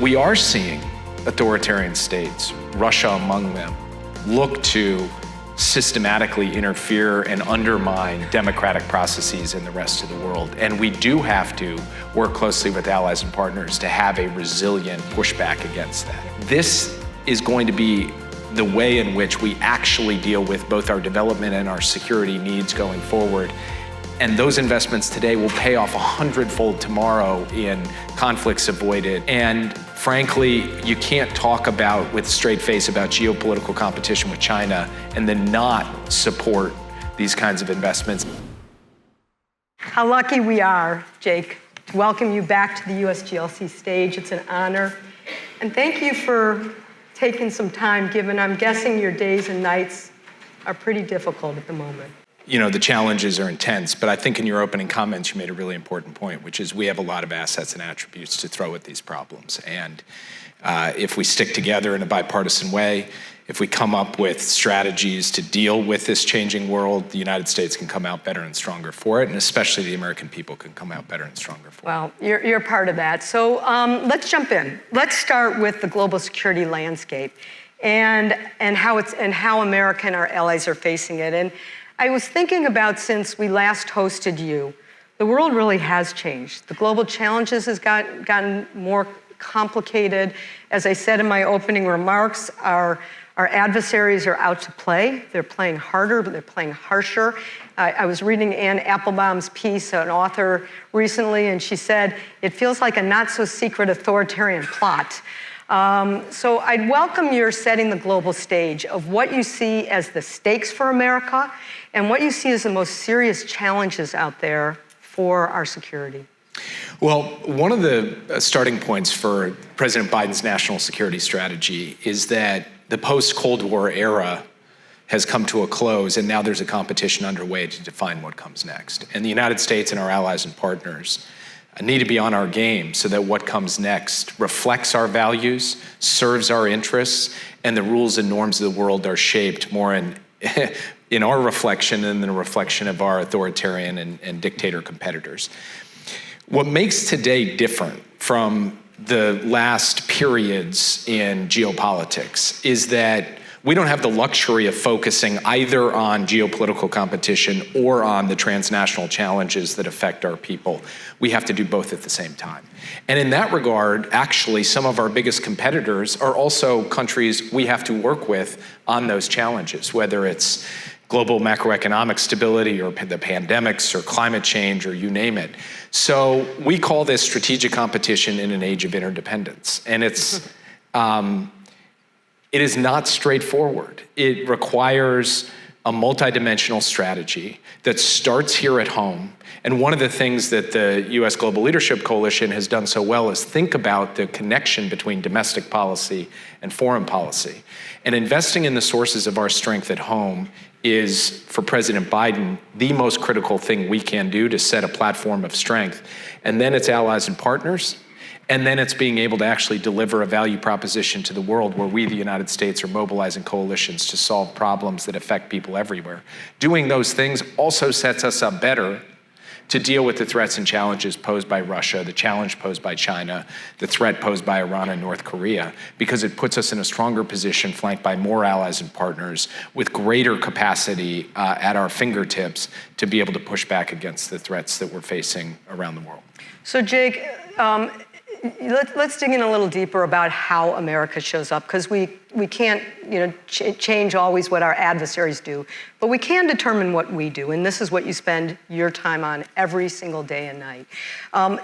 We are seeing authoritarian states, Russia among them, look to systematically interfere and undermine democratic processes in the rest of the world. And we do have to work closely with allies and partners to have a resilient pushback against that. This is going to be the way in which we actually deal with both our development and our security needs going forward. And those investments today will pay off 100-fold tomorrow in conflicts avoided. And frankly, you can't talk about with a straight face about geopolitical competition with China and then not support these kinds of investments. How lucky we are, Jake, to welcome you back to the USGLC stage. It's an honor. And thank you for taking some time, given I'm guessing your days and nights are pretty difficult at the moment. You know, the challenges are intense, but I think in your opening comments, you made a really important point, which is we have a lot of assets and attributes to throw at these problems. And if we stick together in a bipartisan way, if we come up with strategies to deal with this changing world, the United States can come out better and stronger for it, and especially the American people can come out better and stronger for it. Well, you're part of that. So let's jump in. Let's start with the global security landscape and how America and our allies are facing it. And I was thinking about, since we last hosted you, the world really has changed. The global challenges has gotten more complicated. As I said in my opening remarks, our adversaries are out to play. They're playing harder, but they're playing harsher. I was reading Anne Applebaum's piece, an author, recently, and she said, it feels like a not-so-secret authoritarian plot. So I'd welcome your setting the global stage of what you see as the stakes for America and what you see as the most serious challenges out there for our security. Well, one of the starting points for President Biden's national security strategy is that the post-Cold War era has come to a close, and now there's a competition underway to define what comes next. And the United States and our allies and partners need to be on our game so that what comes next reflects our values, serves our interests, and the rules and norms of the world are shaped more in our reflection than the reflection of our authoritarian and dictator competitors. What makes today different from the last periods in geopolitics is that we don't have the luxury of focusing either on geopolitical competition or on the transnational challenges that affect our people. We have to do both at the same time. And in that regard, actually, some of our biggest competitors are also countries we have to work with on those challenges, whether it's global macroeconomic stability or the pandemics or climate change or you name it. So we call this strategic competition in an age of interdependence. And it is not straightforward. It requires a multidimensional strategy that starts here at home. And one of the things that the U.S. Global Leadership Coalition has done so well is think about the connection between domestic policy and foreign policy. And investing in the sources of our strength at home is, for President Biden, the most critical thing we can do to set a platform of strength. And then it's allies and partners. And then it's being able to actually deliver a value proposition to the world where we, the United States, are mobilizing coalitions to solve problems that affect people everywhere. Doing those things also sets us up better to deal with the threats and challenges posed by Russia, the challenge posed by China, the threat posed by Iran and North Korea, because it puts us in a stronger position flanked by more allies and partners with greater capacity at our fingertips to be able to push back against the threats that we're facing around the world. So Jake, let's dig in a little deeper about how America shows up, because we can't change always what our adversaries do, but we can determine what we do, and this is what you spend your time on every single day and night.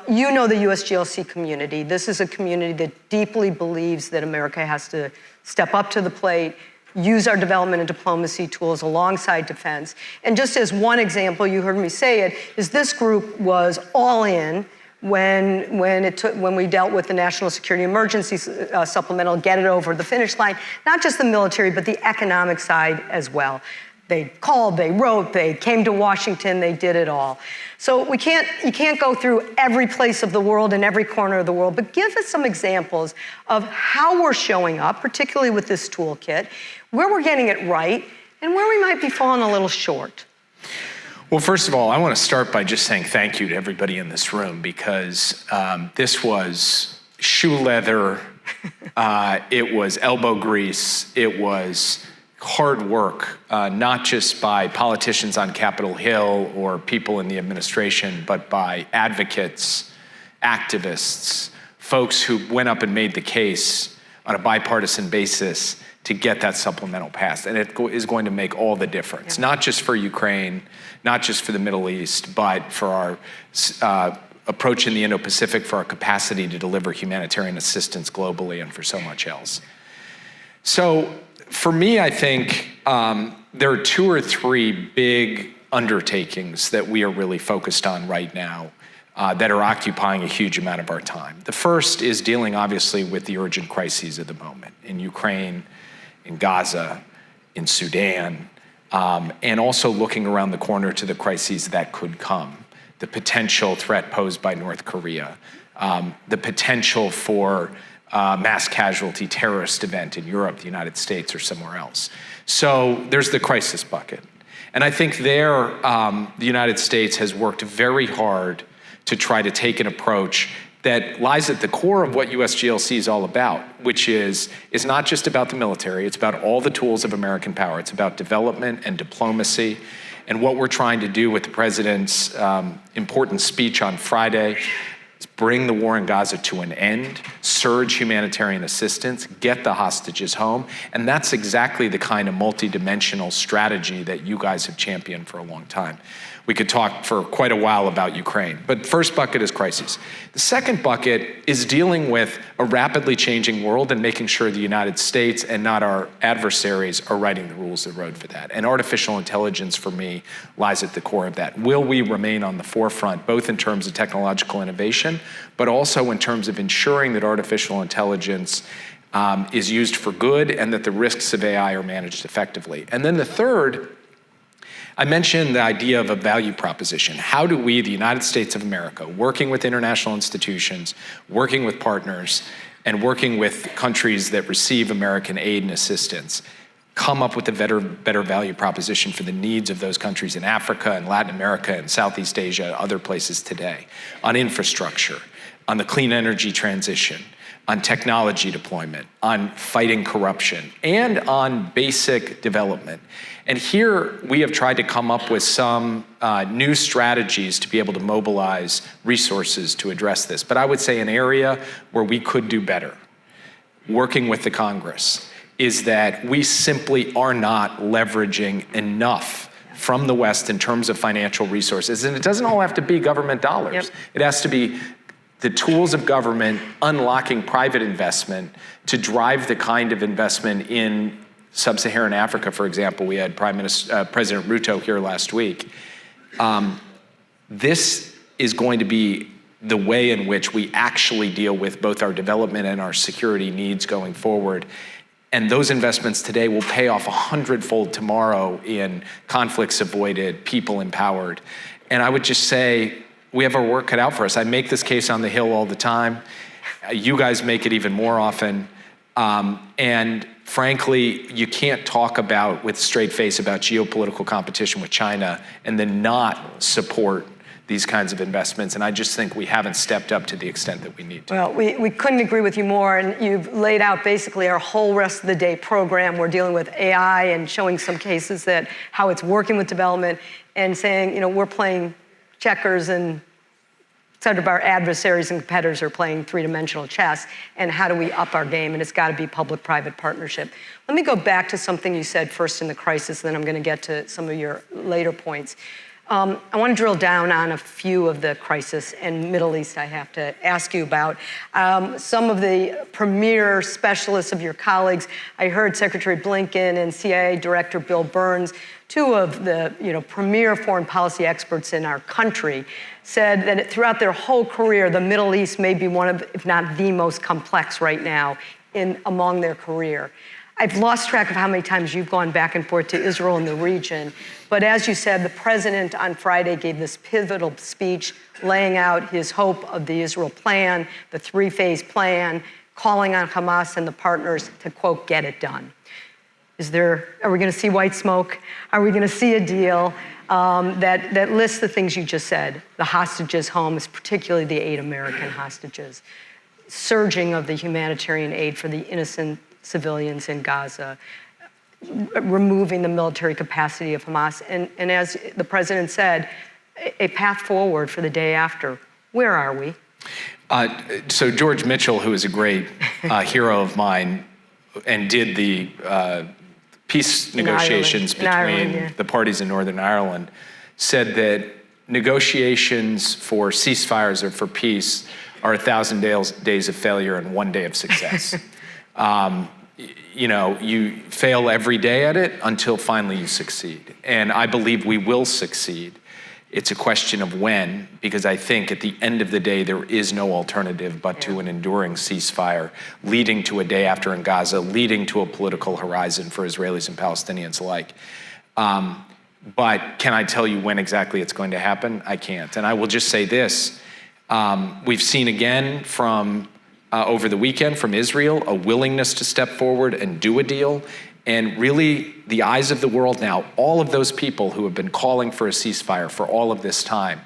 You know the USGLC community. This is a community that deeply believes that America has to step up to the plate, use our development and diplomacy tools alongside defense. And just as one example, you heard me say it, is this group was all in when we dealt with the national security emergency supplemental, get it over the finish line, not just the military, but the economic side as well. They called, they wrote, they came to Washington, they did it all. So you can't go through every place of the world and every corner of the world, but give us some examples of how we're showing up, particularly with this toolkit, where we're getting it right, and where we might be falling a little short. Well, first of all, I want to start by just saying thank you to everybody in this room, because this was shoe leather, it was elbow grease, it was hard work, not just by politicians on Capitol Hill or people in the administration, but by advocates, activists, folks who went up and made the case on a bipartisan basis to get that supplemental passed. And it is going to make all the difference, not just for Ukraine, not just for the Middle East, but for our approach in the Indo-Pacific, for our capacity to deliver humanitarian assistance globally, and for so much else. So for me, I think there are 2 or 3 big undertakings that we are really focused on right now that are occupying a huge amount of our time. The first is dealing, obviously, with the urgent crises of the moment in Ukraine, in Gaza, in Sudan, and also looking around the corner to the crises that could come. The potential threat posed by North Korea, the potential for mass casualty terrorist event in Europe, the United States, or somewhere else. So there's the crisis bucket. And I think there, the United States has worked very hard to try to take an approach that lies at the core of what USGLC is all about, which is not just about the military, it's about all the tools of American power. It's about development and diplomacy. And what we're trying to do with the president's important speech on Friday is bring the war in Gaza to an end, surge humanitarian assistance, get the hostages home. And that's exactly the kind of multidimensional strategy that you guys have championed for a long time. We could talk for quite a while about Ukraine, but the first bucket is crises. The second bucket is dealing with a rapidly changing world and making sure the United States and not our adversaries are writing the rules of the road for that. And artificial intelligence, for me, lies at the core of that. Will we remain on the forefront, both in terms of technological innovation, but also in terms of ensuring that artificial intelligence is used for good and that the risks of AI are managed effectively? And then the third, I mentioned the idea of a value proposition. How do we, the United States of America, working with international institutions, working with partners, and working with countries that receive American aid and assistance, come up with a better value proposition for the needs of those countries in Africa and Latin America and Southeast Asia, other places today, on infrastructure, on the clean energy transition, on technology deployment, on fighting corruption, and on basic development. And here we have tried to come up with some new strategies to be able to mobilize resources to address this. But I would say an area where we could do better, working with the Congress, is that we simply are not leveraging enough from the West in terms of financial resources. And it doesn't all have to be government dollars. Yep. It has to be the tools of government unlocking private investment to drive the kind of investment in Sub-Saharan Africa, for example. We had President Ruto here last week. This is going to be the way in which we actually deal with both our development and our security needs going forward. And those investments today will pay off 100-fold tomorrow in conflicts avoided, people empowered. And I would just say, we have our work cut out for us. I make this case on the Hill all the time. You guys make it even more often. And frankly, you can't talk about, with a straight face, about geopolitical competition with China and then not support these kinds of investments. And I just think we haven't stepped up to the extent that we need to. Well, we couldn't agree with you more. And you've laid out basically our whole rest of the day program. We're dealing with AI and showing some cases that how it's working with development and saying, you know, we're playing checkers and some of our adversaries and competitors are playing three-dimensional chess, and how do we up our game? And it's got to be public-private partnership. Let me go back to something you said first in the crisis, then I'm going to get to some of your later points. I want to drill down on a few of the crisis and Middle East I have to ask you about. Some of the premier specialists of your colleagues, I heard Secretary Blinken and CIA Director Bill Burns, two of the premier foreign policy experts in our country, said that throughout their whole career, the Middle East may be one of, if not the most complex right now among their career. I've lost track of how many times you've gone back and forth to Israel and the region. But as you said, the president on Friday gave this pivotal speech laying out his hope of the Israel plan, the three-phase plan, calling on Hamas and the partners to, quote, get it done. Are we going to see white smoke? Are we going to see a deal that lists the things you just said? The hostages home, particularly the 8 American hostages. surging of the humanitarian aid for the innocent civilians in Gaza, removing the military capacity of Hamas, and as the president said, a path forward for the day after. Where are we? So George Mitchell, who is a great hero of mine and did the peace negotiations between the parties in Northern Ireland, said that negotiations for ceasefires or for peace are 1,000 days of failure and 1 day of success. You fail every day at it until finally you succeed. And I believe we will succeed. It's a question of when, because I think at the end of the day, there is no alternative but to an enduring ceasefire, leading to a day after in Gaza, leading to a political horizon for Israelis and Palestinians alike. But can I tell you when exactly it's going to happen? I can't. And I will just say this. We've seen again from over the weekend from Israel a willingness to step forward and do a deal. And really, the eyes of the world now, all of those people who have been calling for a ceasefire for all of this time,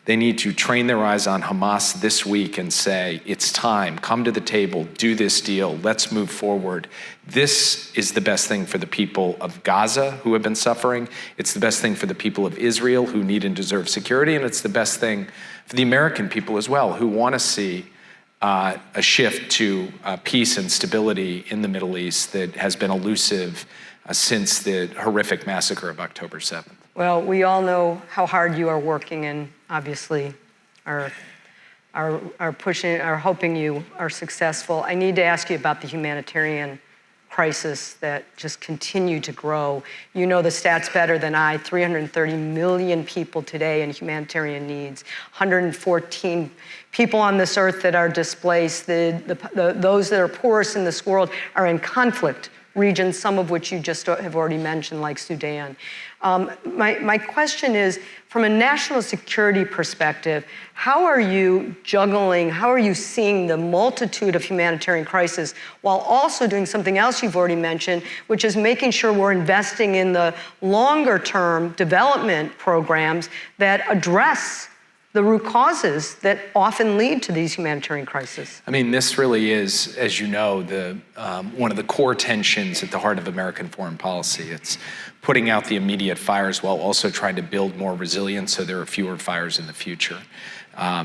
they need to train their eyes on Hamas this week and say, it's time, come to the table, do this deal, let's move forward. This is the best thing for the people of Gaza who have been suffering. It's the best thing for the people of Israel who need and deserve security. And it's the best thing for the American people as well, who want to see a shift to peace and stability in the Middle East that has been elusive since the horrific massacre of October 7th. Well, we all know how hard you are working, and obviously are pushing, are hoping you are successful. I need to ask you about the humanitarian crisis that just continue to grow. You know the stats better than I. 330 million people today in humanitarian needs, 114 people on this earth that are displaced. Those that are poorest in this world are in conflict regions, some of which you just have already mentioned, like Sudan. My question is, from a national security perspective, how are you juggling, how are you seeing the multitude of humanitarian crises while also doing something else you've already mentioned, which is making sure we're investing in the longer term development programs that address the root causes that often lead to these humanitarian crises? I mean, this really is, as you know, one of the core tensions at the heart of American foreign policy. It's putting out the immediate fires while also trying to build more resilience so there are fewer fires in the future.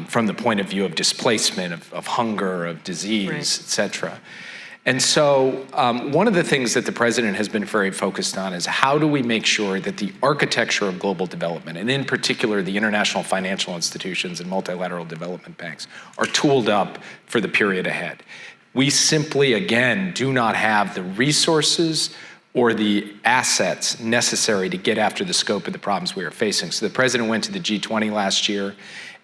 From the point of view of displacement, of hunger, of disease, et cetera. And so one of the things that the president has been very focused on is how do we make sure that the architecture of global development, and in particular the international financial institutions and multilateral development banks, are tooled up for the period ahead. We simply, again, do not have the resources or the assets necessary to get after the scope of the problems we are facing. So the president went to the G20 last year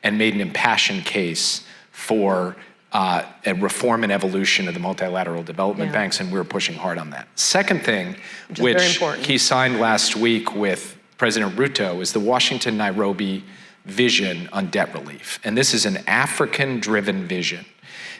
and made an impassioned case for a reform and evolution of the multilateral development banks, and we're pushing hard on that. Second thing, which he signed last week with President Ruto, is the Washington-Nairobi vision on debt relief. And this is an African-driven vision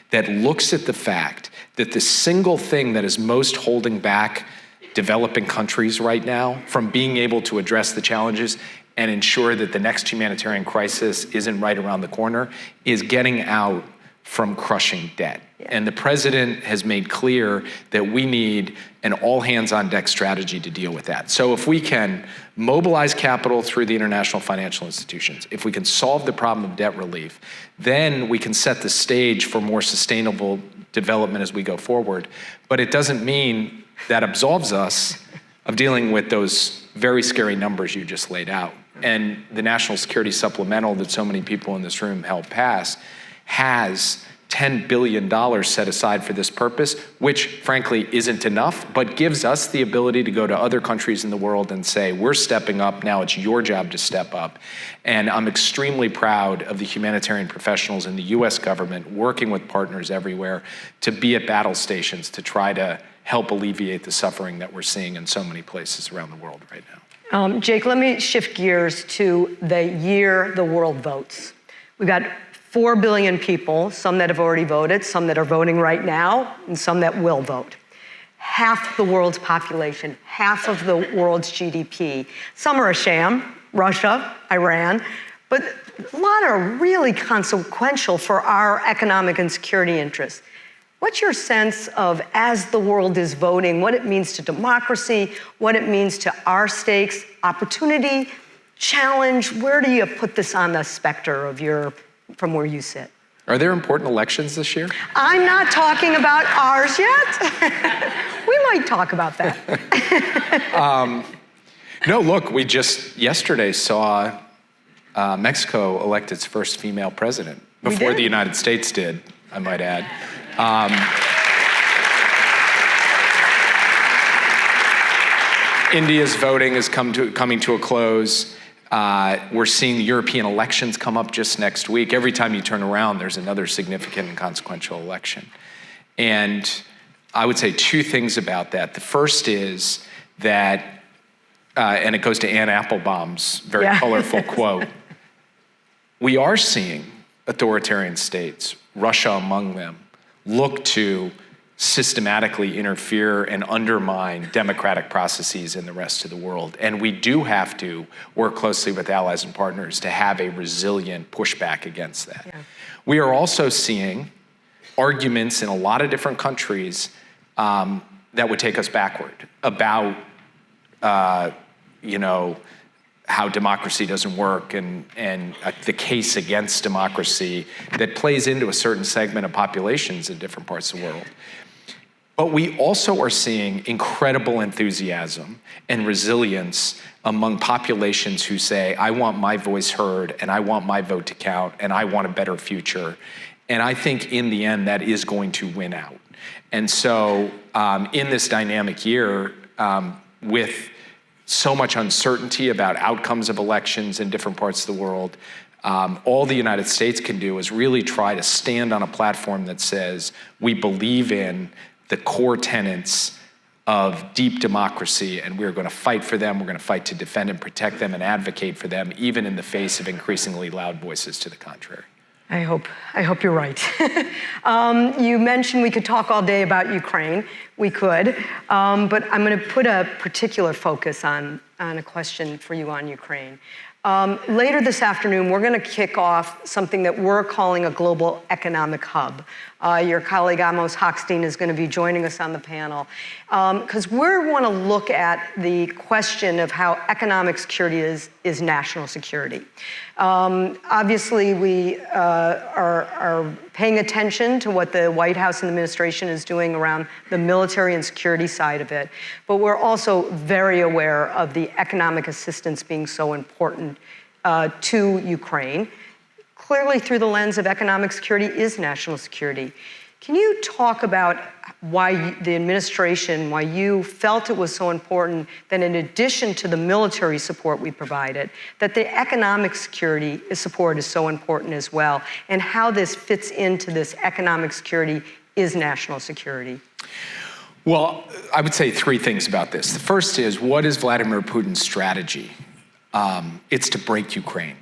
that looks at the fact that the single thing that is most holding back developing countries right now from being able to address the challenges and ensure that the next humanitarian crisis isn't right around the corner is getting out from crushing debt. And the president has made clear that we need an all-hands-on-deck strategy to deal with that. So if we can mobilize capital through the international financial institutions, if we can solve the problem of debt relief, then we can set the stage for more sustainable development as we go forward. But it doesn't mean that absolves us of dealing with those very scary numbers you just laid out. And the National Security Supplemental that so many people in this room helped pass has $10 billion set aside for this purpose, which frankly isn't enough, but gives us the ability to go to other countries in the world and say, we're stepping up, now it's your job to step up. And I'm extremely proud of the humanitarian professionals in the US government working with partners everywhere to be at battle stations to try to help alleviate the suffering that we're seeing in so many places around the world right now. Jake, let me shift gears to the year the world votes. We've got 4 billion people, some that have already voted, some that are voting right now, and some that will vote. Half the world's population, half of the world's GDP. Some are a sham, Russia, Iran, but a lot are really consequential for our economic and security interests. What's your sense of, as the world is voting, what it means to democracy, what it means to our stakes, opportunity, challenge? Where do you put this on the specter of from where you sit? Are there important elections this year? I'm not talking about ours yet. We might talk about that. No, look, we just yesterday saw Mexico elect its first female president before the United States did, I might add. India's voting is coming to a close. We're seeing the European elections come up just next week. Every time you turn around, there's another significant and consequential election. And I would say two things about that. The first is that, and it goes to Anne Applebaum's very colorful quote, we are seeing authoritarian states, Russia among them, look to systematically interfere and undermine democratic processes in the rest of the world. And we do have to work closely with allies and partners to have a resilient pushback against that. Yeah. We are also seeing arguments in a lot of different countries that would take us backward about, how democracy doesn't work and the case against democracy that plays into a certain segment of populations in different parts of the world. But we also are seeing incredible enthusiasm and resilience among populations who say, I want my voice heard and I want my vote to count and I want a better future. And I think in the end that is going to win out. And so in this dynamic year, with so much uncertainty about outcomes of elections in different parts of the world, all the United States can do is really try to stand on a platform that says we believe in the core tenets of deep democracy, and we're going to fight for them. We're going to fight to defend and protect them and advocate for them, even in the face of increasingly loud voices to the contrary. I hope you're right. You mentioned we could talk all day about Ukraine. We could, but I'm going to put a particular focus on a question for you on Ukraine. Later this afternoon, we're going to kick off something that we're calling a global economic hub. Your colleague Amos Hochstein is going to be joining us on the panel because we want to look at the question of how economic security is national security. Obviously, we are paying attention to what the White House and the administration is doing around the military and security side of it, but we're also very aware of the economic assistance being so important to Ukraine. Clearly, through the lens of economic security is national security. Can you talk about why the administration, why you felt it was so important that in addition to the military support we provided, that the economic security support is so important as well, and how this fits into this economic security is national security? Well, I would say three things about this. The first is, what is Vladimir Putin's strategy? It's to break Ukraine.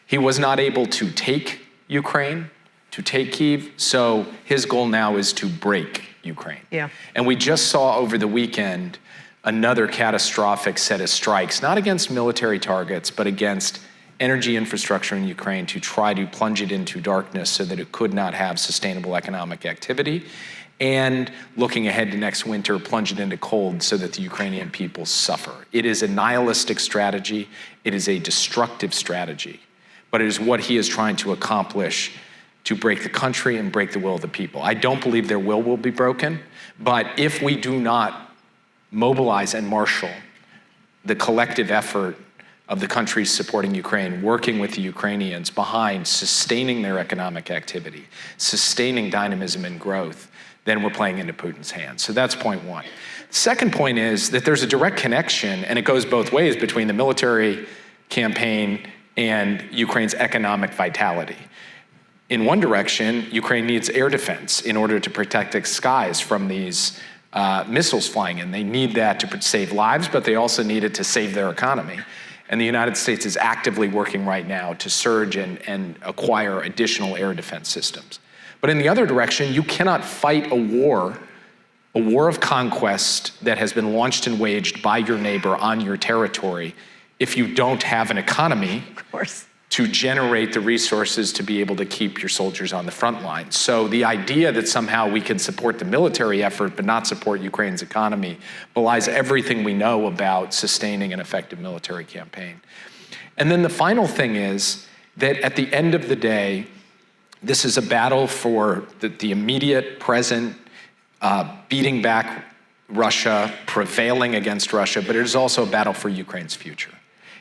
He was not able to take Ukraine, to take Kyiv, so his goal now is to break Ukraine. Yeah. And we just saw over the weekend another catastrophic set of strikes, not against military targets, but against energy infrastructure in Ukraine to try to plunge it into darkness so that it could not have sustainable economic activity. And looking ahead to next winter, plunge it into cold so that the Ukrainian people suffer. It is a nihilistic strategy. It is a destructive strategy. But it is what he is trying to accomplish to break the country and break the will of the people. I don't believe their will be broken, but if we do not mobilize and marshal the collective effort of the countries supporting Ukraine, working with the Ukrainians behind sustaining their economic activity, sustaining dynamism and growth, then we're playing into Putin's hands. So that's point one. Second point is that there's a direct connection, and it goes both ways, between the military campaign and Ukraine's economic vitality. In one direction, Ukraine needs air defense in order to protect its skies from these missiles flying in. They need that to save lives, but they also need it to save their economy. And the United States is actively working right now to surge and acquire additional air defense systems. But in the other direction, you cannot fight a war of conquest that has been launched and waged by your neighbor on your territory if you don't have an economy to generate the resources to be able to keep your soldiers on the front line. So the idea that somehow we can support the military effort but not support Ukraine's economy belies everything we know about sustaining an effective military campaign. And then the final thing is that at the end of the day, this is a battle for the immediate present, beating back Russia, prevailing against Russia, but it is also a battle for Ukraine's future.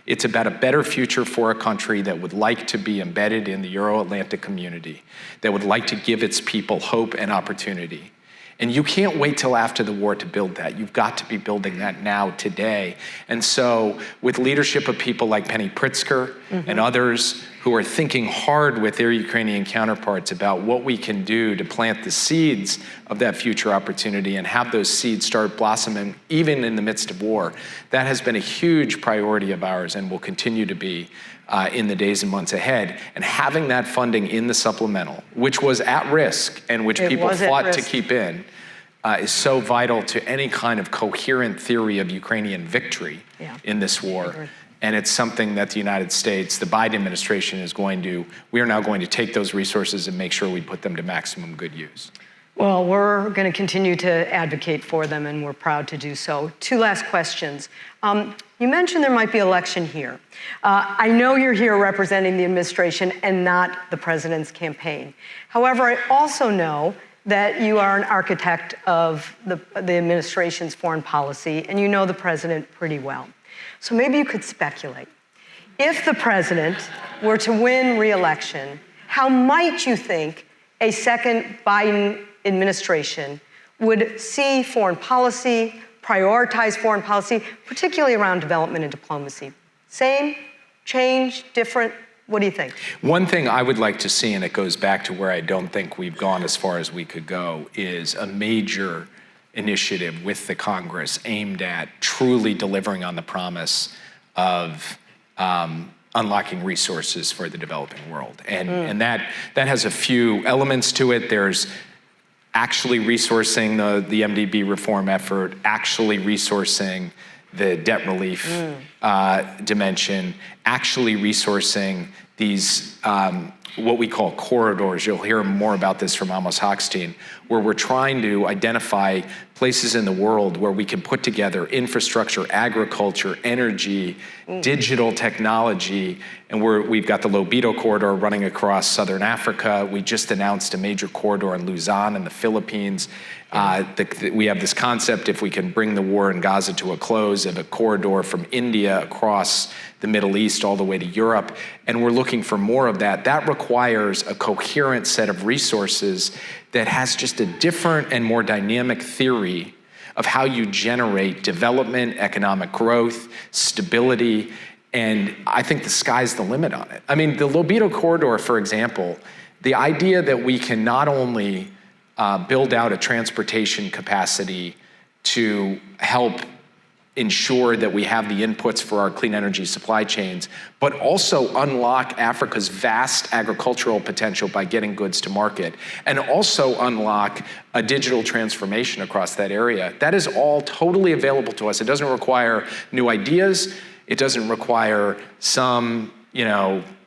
It's about a better future for a country that would like to be embedded in the Euro-Atlantic community, that would like to give its people hope and opportunity. And you can't wait till after the war to build that. You've got to be building that now, today. And so with leadership of people like Penny Pritzker and others who are thinking hard with their Ukrainian counterparts about what we can do to plant the seeds of that future opportunity and have those seeds start blossoming even in the midst of war, that has been a huge priority of ours and will continue to be in the days and months ahead. And having that funding in the supplemental, which was at risk and which people fought to keep in, is so vital to any kind of coherent theory of Ukrainian victory in this war. And it's something that the United States, the Biden administration we are now going to take those resources and make sure we put them to maximum good use. Well, we're going to continue to advocate for them, and we're proud to do so. Two last questions. You mentioned there might be election here. I know you're here representing the administration and not the president's campaign. However, I also know that you are an architect of the administration's foreign policy, and you know the president pretty well. So maybe you could speculate. If the president were to win re-election, how might you think a second Biden administration would see foreign policy, prioritize foreign policy, particularly around development and diplomacy? Same, change, different? What do you think? One thing I would like to see, and it goes back to where I don't think we've gone as far as we could go, is a major initiative with the Congress aimed at truly delivering on the promise of unlocking resources for the developing world. And that has a few elements to it. There's actually resourcing the MDB reform effort, actually resourcing the debt relief dimension, actually resourcing these what we call corridors. You'll hear more about this from Amos Hochstein, where we're trying to identify places in the world where we can put together infrastructure, agriculture, energy, digital technology, and we've got the Lobito corridor running across southern Africa. We just announced a major corridor in Luzon in the Philippines. We have this concept, if we can bring the war in Gaza to a close, of a corridor from India across the Middle East all the way to Europe, and we're looking for more of that. That requires a coherent set of resources that has just a different and more dynamic theory of how you generate development, economic growth, stability, and I think the sky's the limit on it. I mean, the Lobito corridor, for example, the idea that we can not only build out a transportation capacity to help ensure that we have the inputs for our clean energy supply chains, but also unlock Africa's vast agricultural potential by getting goods to market, and also unlock a digital transformation across that area. That is all totally available to us. It doesn't require new ideas. It doesn't require some,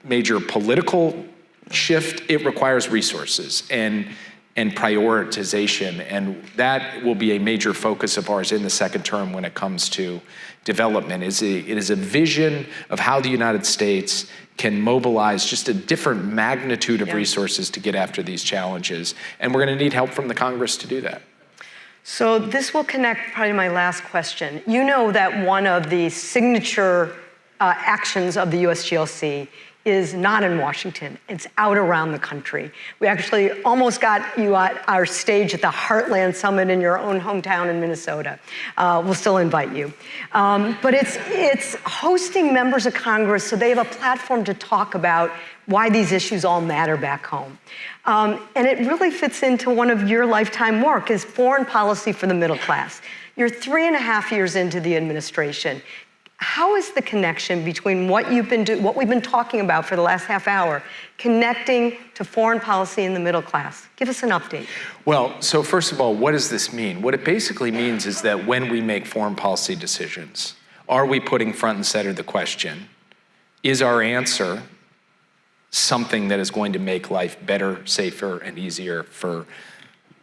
major political shift. It requires resources and prioritization, and that will be a major focus of ours in the second term when it comes to development. It is a vision of how the United States can mobilize just a different magnitude of resources to get after these challenges, and we're going to need help from the Congress to do that. So this will connect probably to my last question. You know that one of the signature actions of the USGLC is not in Washington. It's out around the country. We actually almost got you at our stage at the Heartland Summit in your own hometown in Minnesota. We'll still invite you. But it's hosting members of Congress so they have a platform to talk about why these issues all matter back home. And it really fits into one of your lifetime work, is foreign policy for the middle class. You're 3.5 years into the administration. How is the connection between what we've been talking about for the last half hour, connecting to foreign policy in the middle class? Give us an update. Well, so first of all, what does this mean? What it basically means is that when we make foreign policy decisions, are we putting front and center the question, is our answer something that is going to make life better, safer, and easier for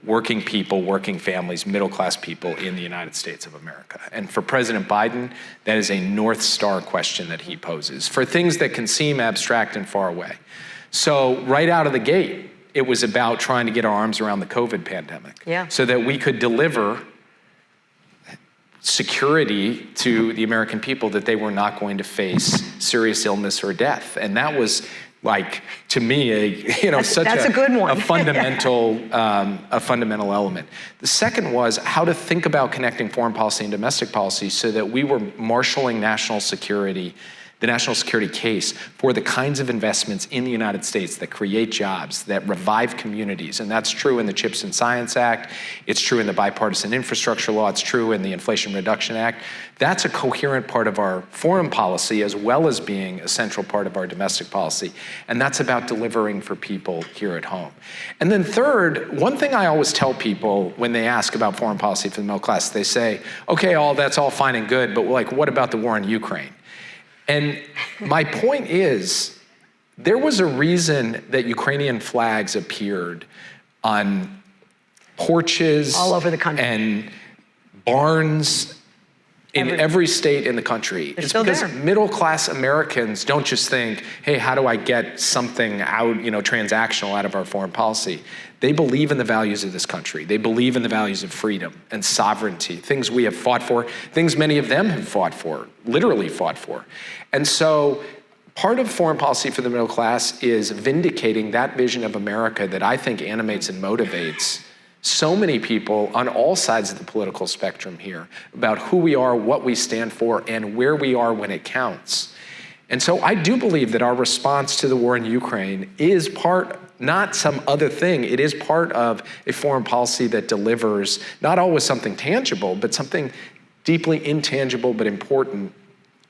working people, working families, middle-class people in the United States of America. And for President Biden, that is a North Star question that he poses for things that can seem abstract and far away. So right out of the gate, it was about trying to get our arms around the COVID pandemic so that we could deliver security to the American people that they were not going to face serious illness or death. And that was, like, to me, that's a good one. a fundamental element. The second was how to think about connecting foreign policy and domestic policy so that we were marshaling national security, the national security case for the kinds of investments in the United States that create jobs, that revive communities. And that's true in the CHIPS and Science Act. It's true in the Bipartisan Infrastructure Law. It's true in the Inflation Reduction Act. That's a coherent part of our foreign policy as well as being a central part of our domestic policy. And that's about delivering for people here at home. And then third, one thing I always tell people when they ask about foreign policy for the middle class, they say, okay, that's all fine and good, but like, what about the war in Ukraine? And my point is, there was a reason that Ukrainian flags appeared on porches all over the country and barns in every state in the country. It's because middle-class Americans don't just think, hey, how do I get something out, transactional out of our foreign policy? They believe in the values of this country. They believe in the values of freedom and sovereignty, things we have fought for, things many of them have fought for, literally fought for. And so part of foreign policy for the middle class is vindicating that vision of America that I think animates and motivates so many people on all sides of the political spectrum here about who we are, what we stand for, and where we are when it counts. And so I do believe that our response to the war in Ukraine is part, not some other thing, it is part of a foreign policy that delivers not always something tangible, but something deeply intangible but important,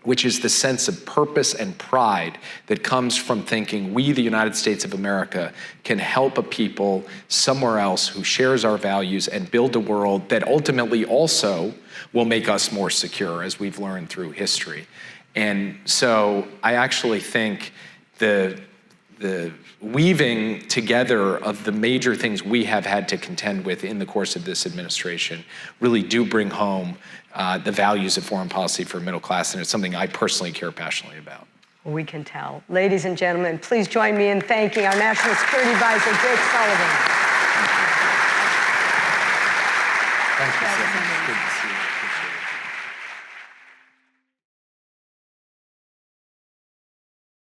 which is the sense of purpose and pride that comes from thinking we, the United States of America, can help a people somewhere else who shares our values and build a world that ultimately also will make us more secure, as we've learned through history. And so I actually think the weaving together of the major things we have had to contend with in the course of this administration really do bring home the values of foreign policy for middle class, and it's something I personally care passionately about. We can tell. Ladies and gentlemen, please join me in thanking our National Security Advisor, Jake Sullivan.